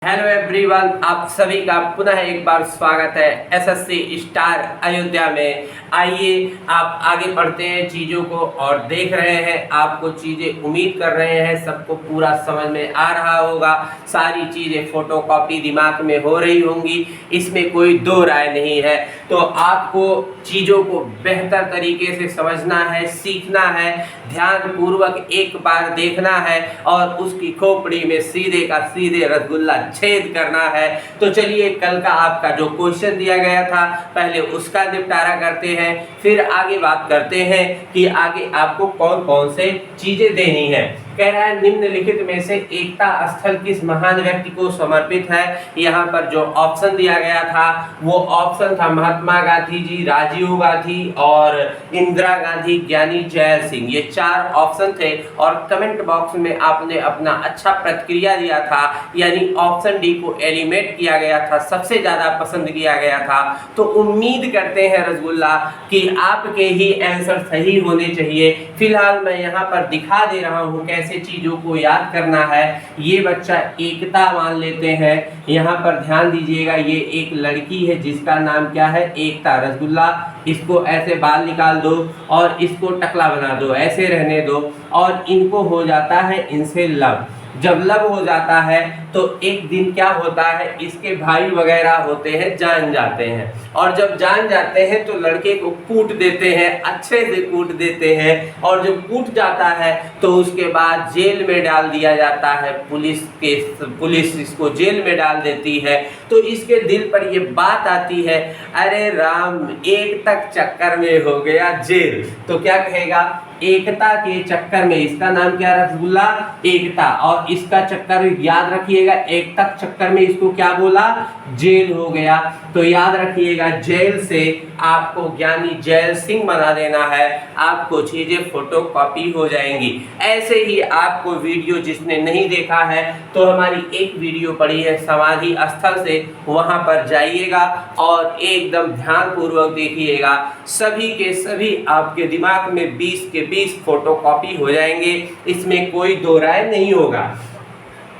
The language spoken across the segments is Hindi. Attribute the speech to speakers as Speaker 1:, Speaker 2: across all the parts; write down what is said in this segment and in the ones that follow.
Speaker 1: हेलो एवरीवन, आप सभी का पुनः एक बार स्वागत है एसएससी स्टार अयोध्या में। आइए आप आगे बढ़ते हैं चीज़ों को और देख रहे हैं, आपको चीज़ें उम्मीद कर रहे हैं सबको पूरा समझ में आ रहा होगा। सारी चीज़ें फोटोकॉपी दिमाग में हो रही होंगी, इसमें कोई दो राय नहीं है। तो आपको चीज़ों को बेहतर तरीके से समझना है, सीखना है, ध्यान पूर्वक एक बार देखना है और उसकी खोपड़ी में सीधे का सीधे रसगुल्ला छेद करना है। तो चलिए कल का आपका जो क्वेश्चन दिया गया था पहले उसका निपटारा करते हैं, फिर आगे बात करते हैं कि आगे आपको कौन कौन से चीजें देनी है। कह रहा है निम्नलिखित में से एकता स्थल किस महान व्यक्ति को समर्पित है। यहाँ पर जो ऑप्शन दिया गया था वो ऑप्शन था महात्मा गांधी जी, राजीव गांधी और इंदिरा गांधी, ज्ञानी जैल सिंह। ये चार ऑप्शन थे और कमेंट बॉक्स में आपने अपना अच्छा प्रतिक्रिया दिया था, यानी ऑप्शन डी को एलिमिनेट किया गया था, सबसे ज्यादा पसंद किया गया था। तो उम्मीद करते हैं रसगुल्ला कि आपके ही आंसर सही होने चाहिए। फिलहाल मैं यहाँ पर दिखा दे रहा हूँ कैसे चीजों को याद करना है। ये बच्चा एकता मान लेते हैं, यहाँ पर ध्यान दीजिएगा, ये एक लड़की है जिसका नाम क्या है, एकता। रसगुल्ला इसको ऐसे बाल निकाल दो और इसको टकला बना दो, ऐसे रहने दो और इनको हो जाता है इनसे लव। जब लव हो जाता है तो एक दिन क्या होता है, इसके भाई वगैरह होते हैं जान जाते हैं और जब जान जाते हैं तो लड़के को कूट देते हैं, अच्छे से कूट देते हैं और जब कूट जाता है तो उसके बाद जेल में डाल दिया जाता है। पुलिस इसको जेल में डाल देती है। तो इसके दिल पर ये बात आती है, अरे राम, एक तक चक्कर में हो गया जेल। तो क्या कहेगा, एकता के चक्कर में, इसका नाम क्या रसगुल्ला, एकता, और इसका चक्कर याद रखिएगा, एक तक चक्कर में इसको क्या बोला, जेल हो गया। तो याद रखिएगा जेल से आपको ज्ञानी जैल सिंह बना देना है, आपको चीजें फोटोकॉपी हो जाएंगी। ऐसे ही आपको वीडियो जिसने नहीं देखा है तो हमारी एक वीडियो पड़ी है समाधि स्थल से, वहां पर जाइएगा और एकदम ध्यान पूर्वक देखिएगा। सभी के सभी आपके दिमाग में 20 के 20 फोटोकॉपी हो जाएंगे, इसमें कोई दो राय नहीं होगा।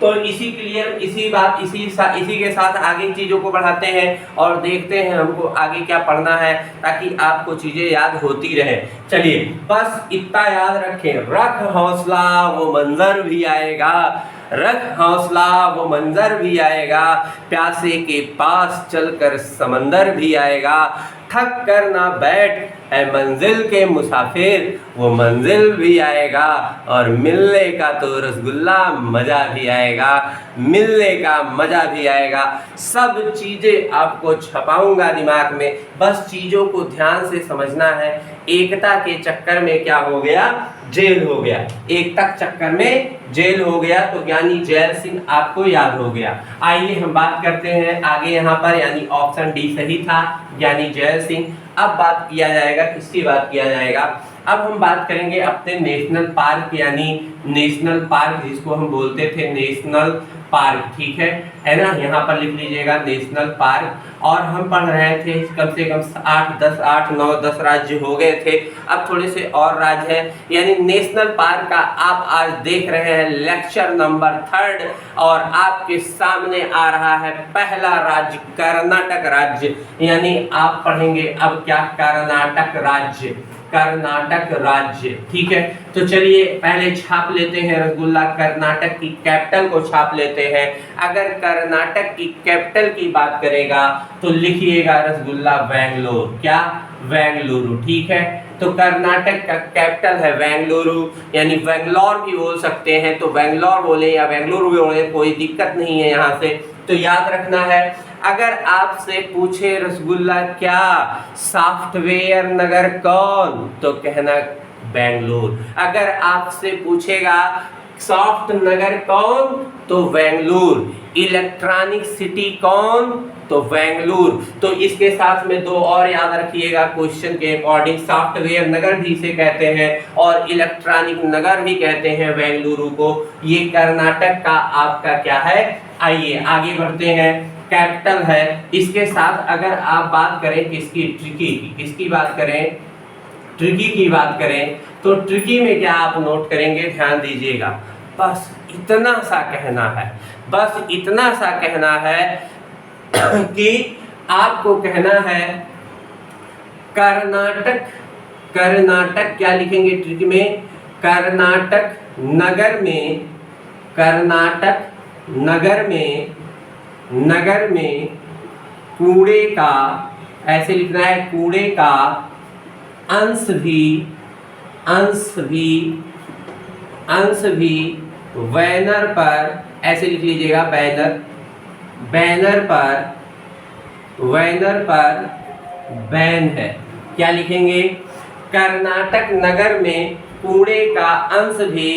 Speaker 1: तो इसी के साथ आगे चीजों को बढ़ाते हैं और देखते हैं हमको आगे क्या पढ़ना है ताकि आपको चीजें याद होती रहे। चलिए बस इतना याद रखें, रख हौसला वो मंजर भी आएगा, रख हौसला वो मंजर भी आएगा, प्यासे के पास चलकर समंदर भी आएगा, थक कर ना बैठ है मंजिल के मुसाफिर, वो मंजिल भी आएगा और मिलने का तो रसगुल्ला मजा भी आएगा, मिलने का मजा भी आएगा। सब चीजें आपको छपाऊंगा दिमाग में, बस चीजों को ध्यान से समझना है। एकता के चक्कर में क्या हो गया, जेल हो गया, एकता के चक्कर में जेल हो गया, तो ज्ञानी जैल सिंह आपको याद हो गया। आइए हम बात करते हैं आगे यहाँ पर, यानी ऑप्शन डी सही था, ज्ञानी जैल सिंह। अब बात किया जाएगा, किसकी बात किया जाएगा, अब हम बात करेंगे अपने नेशनल पार्क, यानी नेशनल पार्क जिसको हम बोलते थे नेशनल पार्क, ठीक है ना। यहाँ पर लिख लीजिएगा नेशनल पार्क। और हम पढ़ रहे थे कम से कम 8 9 10 राज्य हो गए थे, अब थोड़े से और राज्य हैं, यानी नेशनल पार्क का आप आज देख रहे हैं लेक्चर नंबर 3 और आपके सामने आ रहा है पहला राज्य कर्नाटक राज्य, यानी आप पढ़ेंगे अब क्या, कर्नाटक राज्य, कर्नाटक राज्य, ठीक है। तो चलिए पहले छाप लेते हैं रसगुल्ला, कर्नाटक की कैपिटल को छाप लेते हैं। अगर कर्नाटक की कैपिटल की बात करेगा तो लिखिएगा रसगुल्ला बेंगलोर, क्या, बेंगलुरु, ठीक है। तो कर्नाटक का कैपिटल है बेंगलुरु, यानी बेंगलोर भी बोल सकते हैं, तो बेंगलोर बोले या बेंगलुरु बोले कोई दिक्कत नहीं है यहाँ से। तो याद रखना है, अगर आपसे पूछे रसगुल्ला क्या सॉफ्टवेयर नगर कौन, तो कहना बेंगलुरु। अगर आपसे पूछेगा सॉफ्ट नगर कौन, तो बेंगलुरु। इलेक्ट्रॉनिक सिटी कौन, तो बेंगलुरु। तो इसके साथ में दो और याद रखिएगा क्वेश्चन के अकॉर्डिंग, सॉफ्टवेयर नगर भी इसे कहते हैं और इलेक्ट्रॉनिक नगर भी कहते हैं बेंगलुरु को। ये कर्नाटक का आपका क्या है। आइए आगे बढ़ते हैं, कैपिटल है। इसके साथ अगर आप बात करें किसकी, ट्रिकी की, किसकी बात करें, ट्रिकी की बात करें, तो ट्रिकी में क्या आप नोट करेंगे, ध्यान दीजिएगा, बस इतना सा कहना है, बस इतना सा कहना है कि आपको कहना है कर्नाटक, कर्नाटक क्या लिखेंगे ट्रिक में, कर्नाटक नगर में, कर्नाटक नगर में, नगर में कूड़े का, ऐसे लिखना है कूड़े का अंश भी, अंश भी, अंश भी बैनर पर, ऐसे लिख लीजिएगा बैनर, बैनर पर, बैनर पर बैन है। क्या लिखेंगे, कर्नाटक नगर में कूड़े का अंश भी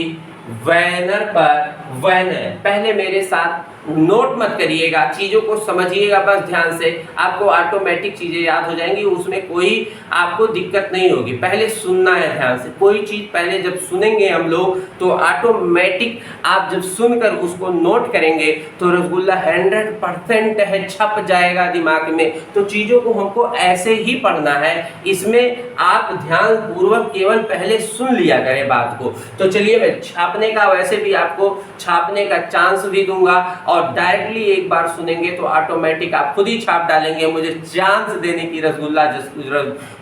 Speaker 1: बैनर पर बैन है। पहले मेरे साथ नोट मत करिएगा, चीज़ों को समझिएगा बस ध्यान से, आपको ऑटोमेटिक चीज़ें याद हो जाएंगी, उसमें कोई आपको दिक्कत नहीं होगी। पहले सुनना है ध्यान से, कोई चीज़ पहले जब सुनेंगे हम लोग तो ऑटोमेटिक आप जब सुनकर उसको नोट करेंगे तो रसगुल्ला 100% है, छप जाएगा दिमाग में। तो चीज़ों को हमको ऐसे ही पढ़ना है, इसमें आप ध्यान पूर्वक केवल पहले सुन लिया करें बात को। तो चलिए मैं छापने का, वैसे भी आपको छापने का चांस भी दूंगा, और डायरेक्टली एक बार सुनेंगे तो ऑटोमेटिक आप खुद ही छाप डालेंगे, मुझे चांस देने की रसगुल्ला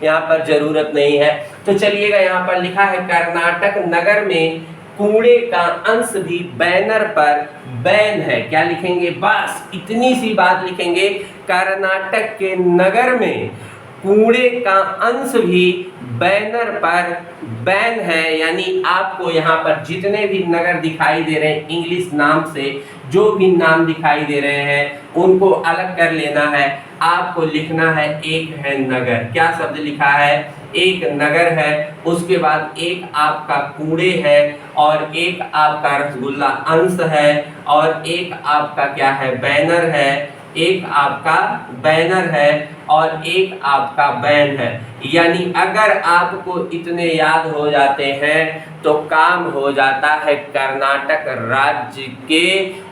Speaker 1: यहाँ पर जरूरत नहीं है। तो चलिएगा, यहाँ पर लिखा है कर्नाटक नगर में कूड़े का अंश भी बैनर पर बैन है। क्या लिखेंगे, बस इतनी सी बात लिखेंगे, कर्नाटक के नगर में कूड़े का अंश भी बैनर पर बैन है। यानी आपको यहाँ पर जितने भी नगर दिखाई दे रहे हैं इंग्लिश नाम से, जो भी नाम दिखाई दे रहे हैं उनको अलग कर लेना है। आपको लिखना है एक है नगर, क्या शब्द लिखा है, एक नगर है, उसके बाद एक आपका कूड़े है, और एक आपका रसगुल्ला अंश है, और एक आपका क्या है बैनर है, एक आपका बैनर है, और एक आपका बैन है। यानी अगर आपको इतने याद हो जाते हैं तो काम हो जाता है कर्नाटक राज्य के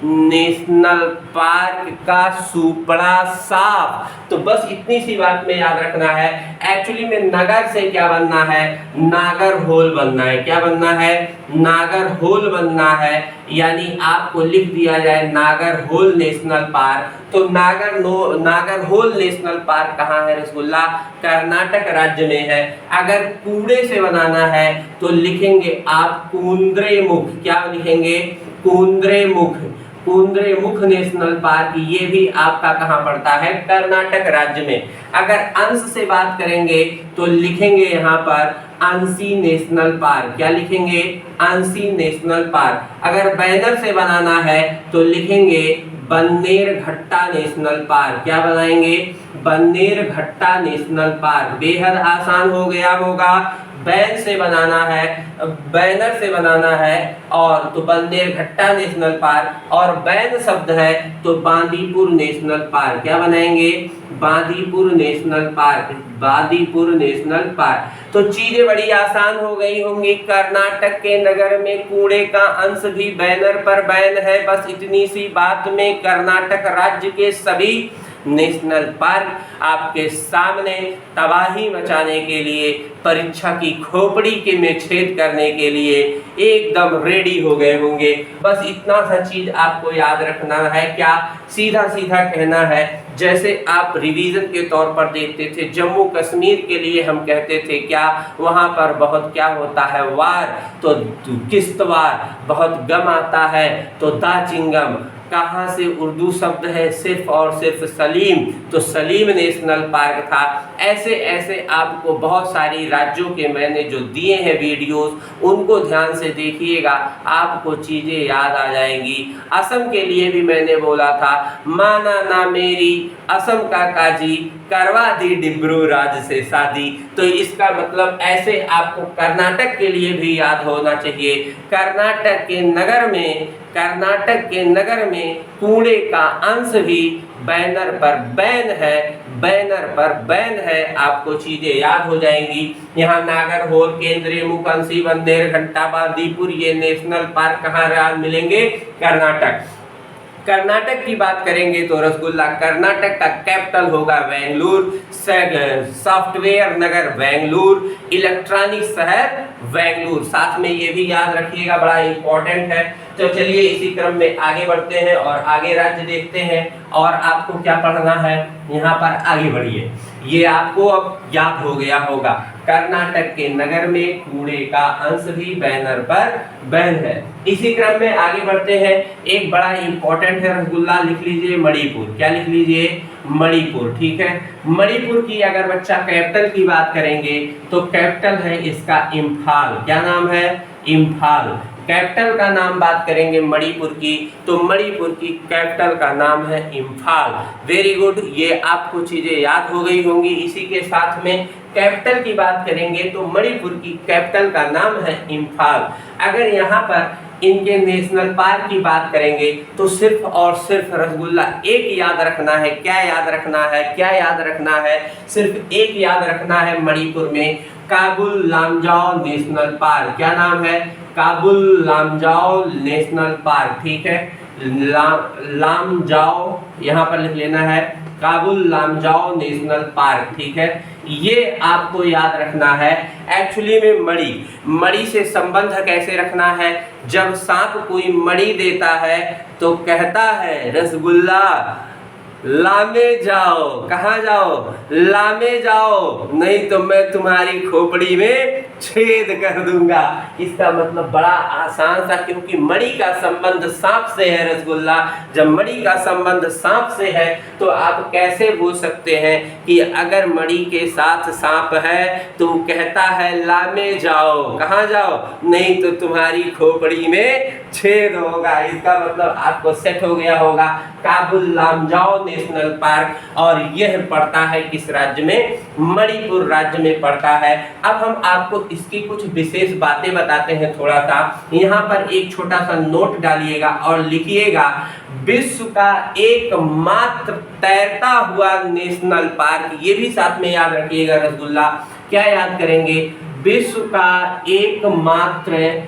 Speaker 1: नेशनल पार्क का सुपड़ा साफ। तो बस इतनी सी बात में याद रखना है। एक्चुअली में नगर से क्या बनना है, नागर होल बनना है। क्या बनना है, नागर होल बनना है। यानी आपको लिख दिया जाए नागर होल नेशनल पार्क। तो नागर होल नेशनल पार्क कहाँ है रसगुल्ला, कर्नाटक राज्य में है। अगर कूड़े से बनाना है तो लिखेंगे आप कुंद्रेमुख। क्या लिखेंगे, कुंद्रेमुख, कुंद्रेमुख नेशनल पार्क। ये भी आपका कहाँ पड़ता है, कर्नाटक राज्य में। अगर अंश से बात करेंगे तो लिखेंगे यहाँ पर अंशी नेशनल पार्क। क्या लिखेंगे, अंशी नेशनल पार्क। अगर बैनर से बनाना है तो लिखेंगे बन्नेरघट्टा नेशनल पार्क। क्या बनाएंगे, बन्नेरघट्टा नेशनल पार्क। बेहद आसान हो गया होगा। बैन से बनाना है, बैनर से बनाना है और तो बन्नेरघट्टा नेशनल पार्क, और बैन शब्द है तो बांदीपुर नेशनल पार्क। क्या बनाएंगे, Bandipur national park, Bandipur national park. तो चीजें बड़ी आसान हो गई होंगी। कर्नाटक के नगर में कूड़े का अंश भी बैनर पर बैन है। बस इतनी सी बात में कर्नाटक राज्य के सभी नेशनल पार्क आपके सामने तबाही मचाने के लिए, परीक्षा की खोपड़ी के में छेद करने के लिए एकदम रेडी हो गए होंगे। बस इतना सा चीज आपको याद रखना है। क्या, सीधा सीधा कहना है, जैसे आप रिवीजन के तौर पर देखते थे जम्मू कश्मीर के लिए हम कहते थे क्या, वहाँ पर बहुत क्या होता है वार, तो किश्तवार, बहुत गम आता है तो दाचिंगम। कहाँ से उर्दू शब्द है सिर्फ और सिर्फ सलीम, तो सलीम नेशनल पार्क था। ऐसे ऐसे आपको बहुत सारी राज्यों के मैंने जो दिए हैं वीडियोस, उनको ध्यान से देखिएगा, आपको चीज़ें याद आ जाएंगी। असम के लिए भी मैंने बोला था, माना ना मेरी असम का काजी, करवा दी डिब्रू राज से शादी। तो इसका मतलब ऐसे आपको कर्नाटक के लिए भी याद होना चाहिए। कर्नाटक के नगर में, कर्नाटक के नगर में कूड़े का अंश भी बैनर पर बैन है, बैनर पर बैन है। आपको चीजें याद हो जाएंगी। यहाँ नागरहोल, केंद्रीय मुख, अंशी, बन्नेरघट्टा, बांदीपुर, ये नेशनल पार्क कहाँ मिलेंगे, कर्नाटक। कर्नाटक की बात करेंगे तो रसगुल्ला कर्नाटक का कैपिटल होगा बेंगलुरु, सॉफ्टवेयर नगर बेंगलुरु, इलेक्ट्रॉनिक शहर बेंगलुरु। साथ में ये भी याद रखिएगा, बड़ा इंपॉर्टेंट है, तो चलिए इसी क्रम में आगे बढ़ते हैं और आगे राज्य देखते हैं। और आपको क्या पढ़ना है, यहाँ पर आगे बढ़िए। ये आपको अब याद हो गया होगा, कर्नाटक के नगर में कूड़े का अंश भी बैनर पर बैन है। इसी क्रम में आगे बढ़ते हैं। एक बड़ा इंपॉर्टेंट है रसगुल्ला, लिख लीजिए मणिपुर। क्या लिख लीजिए, मणिपुर। ठीक है, मणिपुर की अगर बच्चा कैपिटल की बात करेंगे तो कैपिटल है इसका इम्फाल। क्या नाम है, इम्फाल। कैपिटल का नाम बात करेंगे मणिपुर की तो मणिपुर की कैपिटल का नाम है इम्फाल। वेरी गुड, ये आपको चीजें याद हो गई होंगी। इसी के साथ में कैपिटल की बात करेंगे तो मणिपुर की कैपिटल का नाम है इम्फाल। अगर यहाँ पर इनके नेशनल पार्क की बात करेंगे तो सिर्फ और सिर्फ रसगुल्ला एक याद रखना है। क्या याद रखना है, क्या याद रखना है, सिर्फ एक याद रखना है, मणिपुर में काबुल लामजाओ नेशनल पार्क। क्या नाम है, काबुल लामजाओ नेशनल पार्क। ठीक है, लामजाओ यहाँ पर लिख लेना है, काबुल लामजाओ नेशनल पार्क। ठीक है, ये आपको याद रखना है। एक्चुअली में मणि से संबंध कैसे रखना है, जब सांप कोई मणि देता है तो कहता है रसगुल्ला लामे जाओ। कहाँ जाओ, लामे जाओ, नहीं तो मैं तुम्हारी खोपड़ी में छेद कर दूंगा। इसका मतलब बड़ा आसान था, क्योंकि मणि का संबंध सांप से है रसगुल्ला। जब मणि का संबंध सांप से है तो आप कैसे बोल सकते हैं कि अगर मणि के साथ सांप है तो कहता है लामे जाओ। कहाँ जाओ, नहीं तो तुम्हारी खोपड़ी में छेद होगा। इसका मतलब आपको सेट हो गया होगा, काबुल लामजाओ नेशनल पार्क। और यह पड़ता है किस राज्य में, मणिपुर राज्य में पड़ता है। अब हम आपको इसकी कुछ विशेष बातें बताते हैं थोड़ा सा। यहाँ पर एक छोटा सा नोट डालिएगा और लिखिएगा, विश्व का एकमात्र तैरता हुआ नेशनल पार्क। ये भी साथ में याद रखिएगा रसगुल्ला। क्या याद करेंगे, विश्व का एकमात्र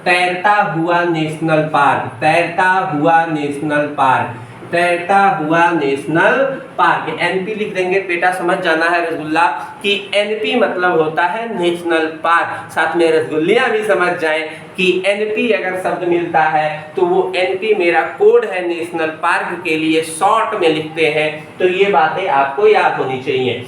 Speaker 1: तैरता हुआ नेशनल पार्क। तैरता हुआ नेशनल पार्क, तैरता हुआ नेशनल पार्क। एनपी लिख देंगे, बेटा समझ जाना है रसगुल्ला कि एनपी मतलब होता है नेशनल पार्क। साथ में रसगुल्लियां भी समझ जाएं कि एनपी अगर शब्द मिलता है तो वो एनपी मेरा कोड है नेशनल पार्क के लिए, शॉर्ट में लिखते हैं। तो ये बातें आपको याद होनी चाहिए।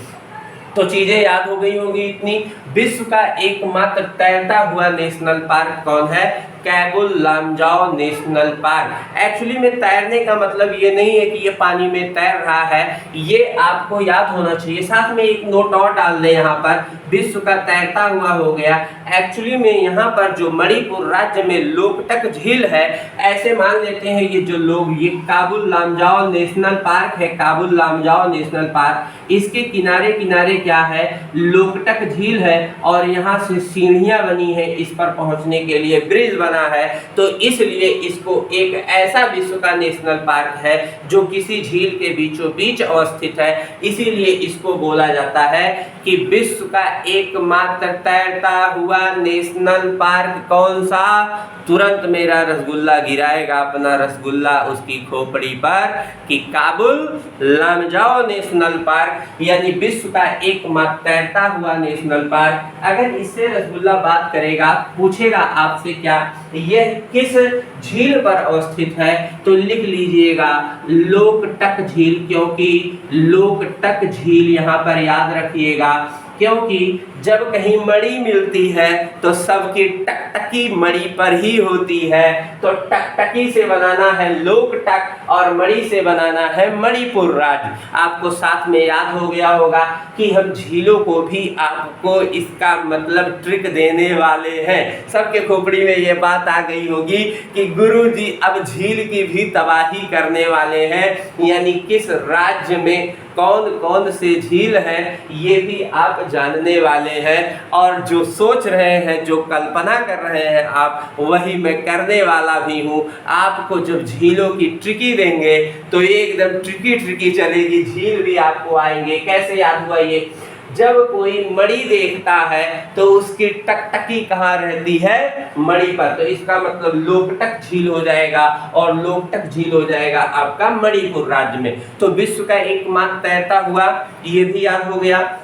Speaker 1: तो चीजें याद हो गई होंगी इतनी। विश्व का एकमात्र तैरता हुआ नेशनल पार्क कौन है, Kabul Lamjao national park. Actually में तैरने का मतलब ये नहीं है कि ये पानी में तैर रहा है, ये आपको याद होना चाहिए। साथ में एक नोट और डाल दें, यहाँ पर विश्व का तैरता हुआ हो गया। एक्चुअली में यहाँ पर जो मणिपुर राज्य में लोकटक झील है, ऐसे मान लेते हैं ये जो लोग, ये काबुल लामजाओ नेशनल पार्क है, काबुल लामजाओ नेशनल पार्क। इसके किनारे किनारे क्या है, लोकटक झील है और यहाँ से सीढ़ियाँ बनी है इस पर पहुँचने के लिए, ब्रिज बना है। तो इसलिए इसको एक ऐसा विश्व का नेशनल पार्क है जो किसी झील के बीचों बीच अवस्थित है। इसीलिए इसको बोला जाता है कि विश्व का एकमात्र तैरता हुआ नेशनल पार्क कौन सा। तुरंत मेरा रसगुल्ला गिराएगा अपना रसगुल्ला उसकी खोपड़ी पर कि काबुल लामजाओ नेशनल पार्क, यानी विश्व का एकमात्र तैरता हुआ नेशनल पार्क। अगर इससे रसगुल्ला बात करेगा, पूछेगा आपसे क्या यह किस झील पर अवस्थित है, तो लिख लीजिएगा लोकटक झील। क्योंकि लोकटक झील यहाँ पर याद रखिएगा, क्योंकि जब कहीं मणि मिलती है तो सबकी टकटकी मणि पर ही होती है। तो टकटकी से बनाना है लोकटक और मणि से बनाना है मणिपुर राज्य। आपको साथ में याद हो गया होगा कि हम झीलों को भी आपको इसका मतलब ट्रिक देने वाले हैं। सबके खोपड़ी में ये बात आ गई होगी कि गुरुजी अब झील की भी तबाही करने वाले हैं, यानी किस राज्य में कौन कौन से झील है ये भी आप जानने वाले हैं। और जो सोच रहे हैं, जो कल्पना कर रहे हैं आप, वही मैं करने वाला भी हूँ। आपको जब झीलों की ट्रिकी देंगे तो एकदम ट्रिकी चलेगी, झील भी आपको आएंगे। कैसे याद हुआ ये, जब कोई मणि देखता है तो उसकी टकटकी कहाँ रहती है, मणि पर। तो इसका मतलब लोकटक झील हो जाएगा और लोकटक झील हो जाएगा आपका मणिपुर राज्य में। तो विश्व का एकमात्र तैरता हुआ, ये भी याद हो गया।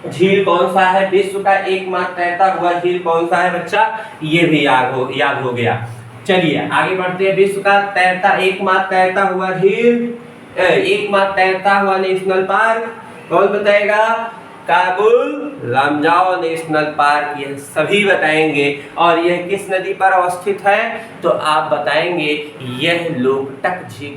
Speaker 1: झील कौन सा है? विश्व का एकमात्र तैरता हुआ झील कौन सा है बच्चा? ये भी याद हो गया। चलिए आगे बढ़ते हैं। विश्व का एकमात्र तैरता हुआ झील, एकमात्र तैरता हुआ नेशनल पार्क कौन बताएगा? काबुल लामजाओ नेशनल पार्क, यह सभी बताएंगे। और यह किस नदी पर अवस्थित है? तो आप बताएंगे यह लोकटक झील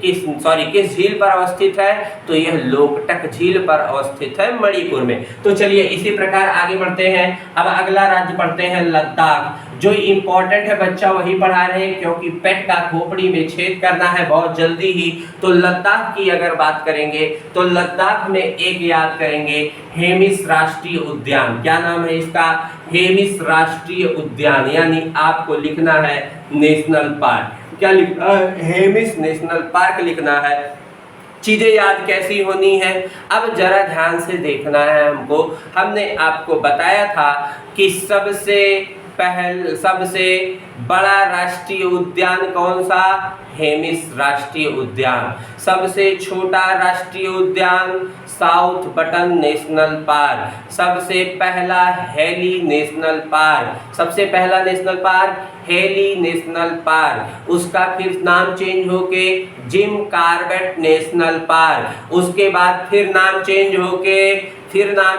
Speaker 1: किस झील पर अवस्थित है? तो यह लोकटक झील पर अवस्थित है मणिपुर में। तो चलिए इसी प्रकार आगे बढ़ते हैं। अब अगला राज्य पढ़ते हैं लद्दाख। जो इम्पोर्टेंट है बच्चा वही पढ़ा रहे हैं, क्योंकि पेट का खोपड़ी में छेद करना है बहुत जल्दी ही। तो लद्दाख की अगर बात करेंगे तो लद्दाख में एक याद करेंगे हेमिस राष्ट्रीय उद्यान। क्या नाम है इसका? हेमिस राष्ट्रीय उद्यान, यानी आपको लिखना है नेशनल पार्क। क्या लिखना है? हेमिस नेशनल पार्क लिखना है। चीजें याद कैसी होनी है? अब जरा ध्यान से देखना है हमको। हमने आपको बताया था कि सबसे बड़ा राष्ट्रीय उद्यान कौन सा? हेमिस राष्ट्रीय उद्यान। सबसे छोटा राष्ट्रीय उद्यान साउथ बटन नेशनल पार्क। सबसे पहला हेली नेशनल पार्क। सबसे पहला national park heli national park. उसका फिर नाम चेंज होके जिम कॉर्बेट नेशनल पार्क। उसके बाद फिर नाम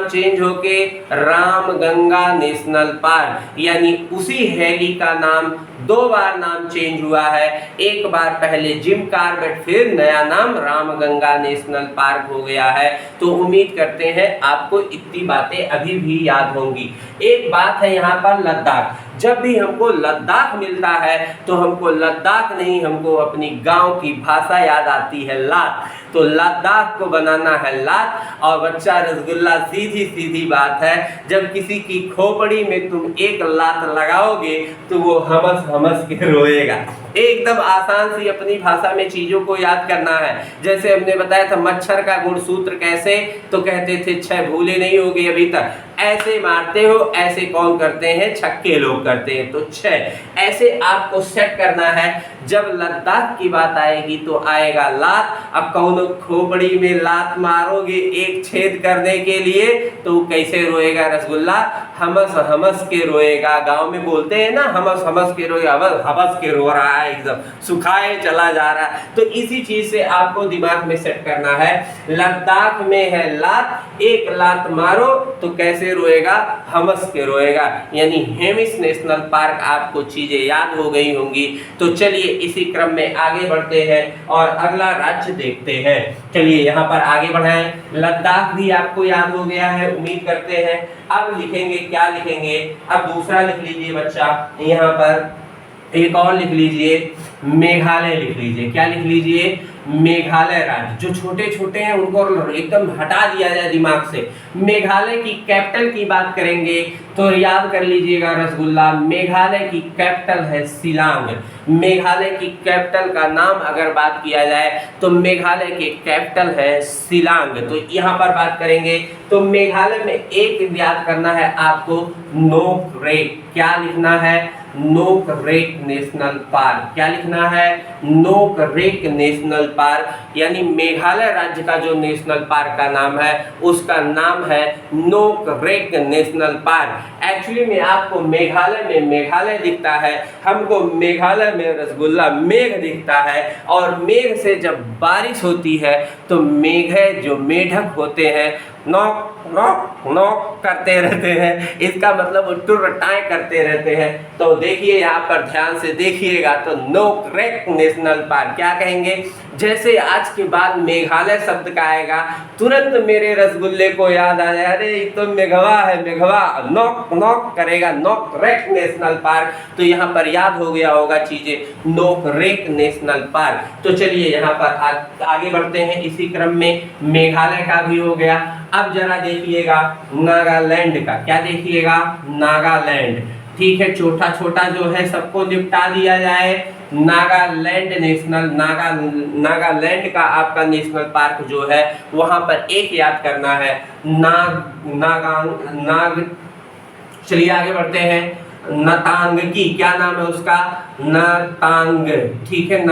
Speaker 1: चेंज होके रामगंगा नेशनल पार्क। यानी उसी हेली का नाम दो बार नाम चेंज हुआ है। एक बार पहले जिम कॉर्बेट, फिर नया नाम रामगंगा नेशनल पार्क हो गया है। तो उम्मीद करते हैं आपको इतनी बातें अभी भी याद होंगी। एक बात है यहाँ पर लद्दाख। जब भी हमको लद्दाख मिलता है तो हमको लद्दाख नहीं, हमको अपनी गांव की भाषा याद आती है लात। तो लद्दाख को बनाना है लात। और बच्चा रसगुल्ला, सीधी बात है, जब किसी की खोपड़ी में तुम एक लात लगाओगे तो वो हमस के रोएगा। एकदम आसान सी अपनी भाषा में चीजों को याद करना है। जैसे हमने बताया था मच्छर का गुणसूत्र कैसे, तो कहते थे 6 भूले नहीं होगे अभी तक। ऐसे मारते हो, ऐसे कौन करते हैं? छक्के लोग करते हैं। तो 6 ऐसे आपको सेट करना है। जब लद्दाख की बात आएगी तो आएगा लात। अब कौन खोपड़ी में लात मारोगे एक छेद करने के लिए तो कैसे रोएगा रसगुल्ला? हमस के रोएगा। गांव में बोलते हैं ना, हमस के रोएगा, हमस के रो रहा है, एकदम सुखाए चला जा रहा है। तो इसी चीज से आपको दिमाग में सेट करना है। लद्दाख में है लात, एक लात मारो तो कैसे रोएगा? हमस के रोएगा। यानी हेमिस नेशनल पार्क आपको चीजें याद हो गई होंगी। तो चलिए इसी क्रम में आगे बढ़ते हैं और अगला राज्य देखते हैं। चलिए यहाँ पर आगे बढ़ाएं। लद्दाख भी आपको याद हो गया है उम्मीद करते हैं। अब लिखेंगे, क्या लिखेंगे? अब दूसरा लिख लीजिए बच्चा, यहाँ पर एक और लिख लीजिए, मेघालय लिख लीजिए। क्या लिख लीजिए? मेघालय राज्य। जो छोटे छोटे हैं उनको एकदम हटा दिया जाए दिमाग से। मेघालय की कैपिटल की बात करेंगे तो याद कर लीजिएगा रसगुल्ला, मेघालय की कैपिटल है शिलांग। मेघालय की कैपिटल का नाम अगर बात किया जाए तो मेघालय की कैपिटल है शिलांग। तो यहाँ पर बात करेंगे तो मेघालय में एक याद करना है आपको, नोकरेक। क्या लिखना है? Nokrek national park. क्या लिखना है? Nokrek national park. यानी मेघालय राज्य का जो नेशनल पार्क का नाम है उसका नाम है नोकरेक नेशनल पार्क। एक्चुअली में आपको मेघालय में मेघालय दिखता है, हमको मेघालय में रसगुल्ला मेघ दिखता है। और मेघ से जब बारिश होती है तो जो मेढक होते हैं नॉक नॉक नॉक करते रहते हैं। इसका मतलब टुर्रटाएं करते रहते हैं। तो देखिए यहाँ पर ध्यान से देखिएगा तो नोकरेक नेशनल पार्क। क्या कहेंगे? जैसे आज के बाद मेघालय शब्द का आएगा तुरंत मेरे रसगुल्ले को याद आ जाए, अरे ये तो मेघवा है, मेघवा नॉक नॉक करेगा, नोकरेक नेशनल पार्क। तो यहाँ पर याद हो गया होगा चीजें, नोकरेक नेशनल पार्क। तो चलिए यहाँ पर आगे बढ़ते हैं। इसी क्रम में मेघालय का भी हो गया। अब जरा देखिएगा नागालैंड का। क्या देखिएगा? नागालैंड। ठीक है, छोटा छोटा जो है सबको निपटा दिया जाए। नागालैंड नागालैंड का आपका नेशनल पार्क जो है वहां पर एक याद करना है, चलिए आगे बढ़ते हैं। नतांग की, क्या नाम है उसका? नतांग, ठीक है,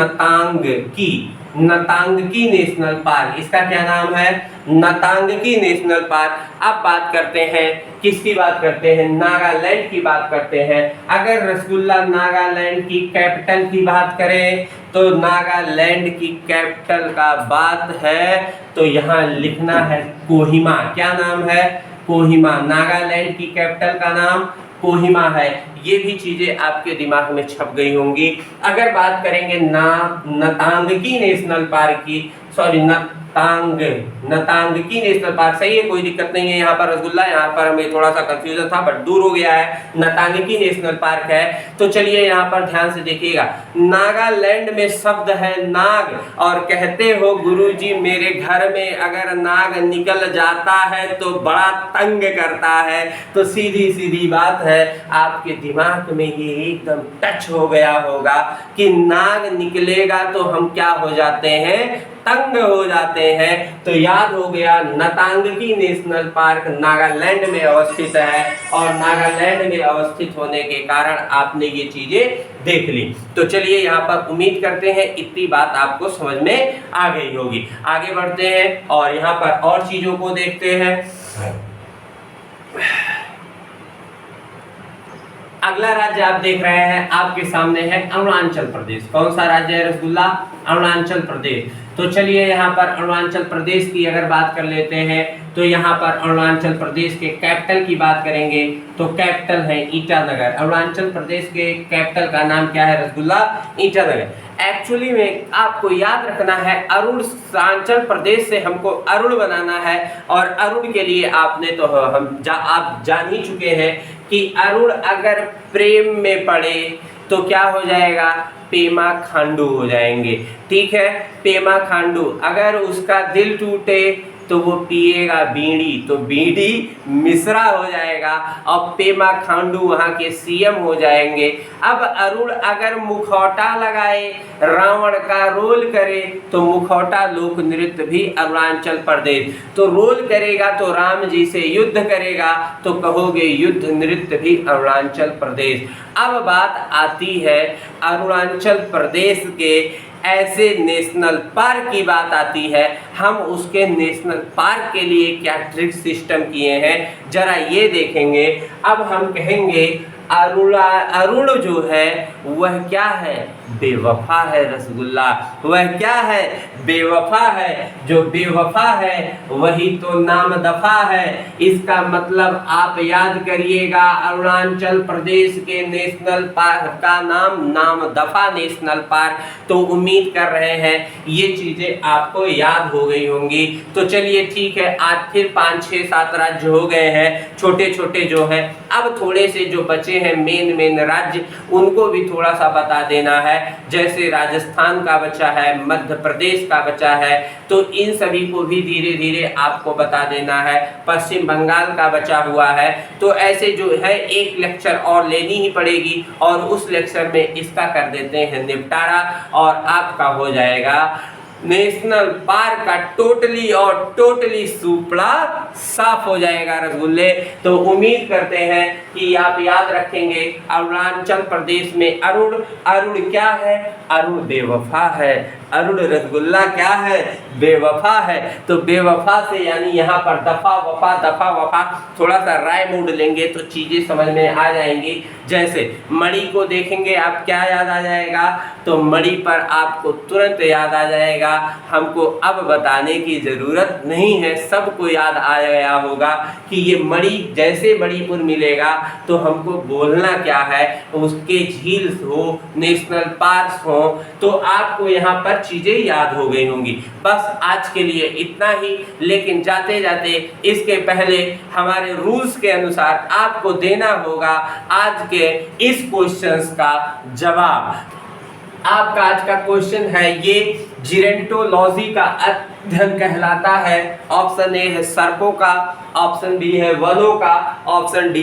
Speaker 1: नतांगकी नेशनल पार्क, इसका क्या नाम है? नतांगकी नेशनल पार्क। अब बात करते हैं, किसकी बात करते हैं? नागालैंड की बात करते हैं। अगर रसगुल्ला नागालैंड की कैपिटल की बात करें तो नागालैंड की कैपिटल का बात है तो यहाँ लिखना है कोहिमा। क्या नाम है? कोहिमा। नागालैंड की कैपिटल का नाम कोहिमा है। ये भी चीजें आपके दिमाग में छप गई होंगी। अगर बात करेंगे नतांगकी नेशनल पार्क की, सॉरी नतांगकी नेशनल पार्क, सही है, कोई दिक्कत नहीं है। यहाँ पर रसगुल्ला, यहाँ पर हमें थोड़ा सा कंफ्यूजन था बट दूर हो गया है। नतांगकी नेशनल पार्क है। तो चलिए यहाँ पर ध्यान से देखिएगा, नागालैंड में शब्द है नाग, और कहते हो गुरुजी मेरे घर में अगर नाग निकल जाता है तो बड़ा तंग करता है। तो सीधी सीधी बात है, आपके दिमाग में ये एकदम टच हो गया होगा कि नाग निकलेगा तो हम क्या हो जाते हैं? तंग हो जाते हैं। तो याद हो गया, नतांगकी नेशनल पार्क नागालैंड में अवस्थित है, और नागालैंड में अवस्थित होने के कारण आपने ये चीजें देख ली। तो चलिए यहाँ पर उम्मीद करते हैं इतनी बात आपको समझ में आ गई होगी। आगे बढ़ते हैं और यहाँ पर और चीजों को देखते हैं। अगला राज्य आप देख रहे हैं, आपके सामने है अरुणाचल प्रदेश। कौन सा राज्य है रसगुल्ला? अरुणाचल प्रदेश। तो चलिए यहाँ पर अरुणाचल प्रदेश की अगर बात कर लेते हैं तो यहाँ पर अरुणाचल प्रदेश के कैपिटल की बात करेंगे तो कैपिटल है ईटानगर। अरुणाचल प्रदेश के कैपिटल का नाम क्या है रसगुल्ला? ईटानगर। एक्चुअली में आपको याद रखना है, अरुणाचल प्रदेश से हमको अरुण बनाना है, और अरुण के लिए आपने तो आप जान ही चुके हैं कि अरुण अगर प्रेम में पड़े तो क्या हो जाएगा? पेमा खांडू हो जाएंगे। ठीक है, पेमा खांडू। अगर उसका दिल टूटे तो वो पिएगा बीड़ी, तो बीड़ी मिश्रा हो जाएगा, और पेमा खांडू वहाँ के सीएम हो जाएंगे। अब अरुण अगर मुखौटा लगाए, रावण का रोल करे, तो मुखौटा लोक नृत्य भी अरुणाचल प्रदेश। तो रोल करेगा तो राम जी से युद्ध करेगा, तो कहोगे युद्ध नृत्य भी अरुणाचल प्रदेश। अब बात आती है अरुणाचल प्रदेश के ऐसे नेशनल पार्क की बात आती है। हम उसके नेशनल पार्क के लिए क्या ट्रिक सिस्टम किए हैं जरा ये देखेंगे। अब हम कहेंगे अरुण जो है वह क्या है? बेवफा है रसगुल्ला। वह क्या है? बेवफा है। जो बेवफा है वही तो नाम दफा है। इसका मतलब आप याद करिएगा, अरुणाचल प्रदेश के नेशनल पार्क का नाम दफा नेशनल पार्क। तो उम्मीद कर रहे हैं ये चीजें आपको याद हो गई होंगी। तो चलिए ठीक है, आज फिर 5, 6, 7 राज्य हो गए हैं, छोटे छोटे जो हैं। अब थोड़े से जो बचे हैं मेन राज्य, उनको भी थोड़ा सा बता देना है। जैसे राजस्थान का बचा है, मध्य प्रदेश का बचा है, तो इन सभी को भी धीरे धीरे आपको बता देना है। पश्चिम बंगाल का बचा हुआ है। तो ऐसे जो है एक लेक्चर और लेनी ही पड़ेगी, और उस लेक्चर में इसका कर देते हैं निपटारा, और आपका हो जाएगा नेशनल पार्क का टोटली सुपड़ा साफ हो जाएगा रसगुल्ले। तो उम्मीद करते हैं कि आप याद रखेंगे। अरुणाचल प्रदेश में अरुण क्या है? अरुण बेवफा है। अरुण रसगुल्ला क्या है? बेवफा है। तो बेवफा से यानी यहाँ पर दफा वफा थोड़ा सा राय मूड लेंगे तो चीजें समझ में आ जाएंगी। जैसे मणि को देखेंगे आप, क्या याद आ जाएगा? तो मणि पर आपको तुरंत याद आ जाएगा। हमको अब बताने की जरूरत नहीं है, सबको याद आ गया होगा कि ये मणि, जैसे मणिपुर मिलेगा तो हमको बोलना क्या है, उसके झील हो, नेशनल पार्क हो, तो आपको यहाँ पर चीजें याद हो गई होंगी। बस आज के लिए इतना ही, लेकिन जाते जाते इसके पहले हमारे रूल्स के अनुसार आपको देना होगा आज के इस क्वेश्चंस का जवाब। आपका आज का क्वेश्चन है, ये जीरेंटोलॉजी का अध्ययन कहलाता है। ऑप्शन ए है सर्पों का, ऑप्शन बी है वनों का, ऑप्शन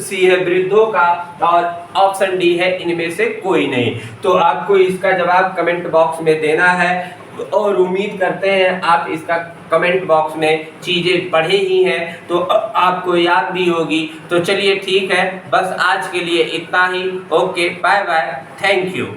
Speaker 1: सी है वृद्धों का, और ऑप्शन डी है इनमें से कोई नहीं। तो आपको इसका जवाब कमेंट बॉक्स में देना है। और उम्मीद करते हैं आप इसका कमेंट बॉक्स में चीज़ें पढ़े ही हैं तो आपको याद भी होगी। तो चलिए ठीक है, बस आज के लिए इतना ही। Okay, bye bye, thank you.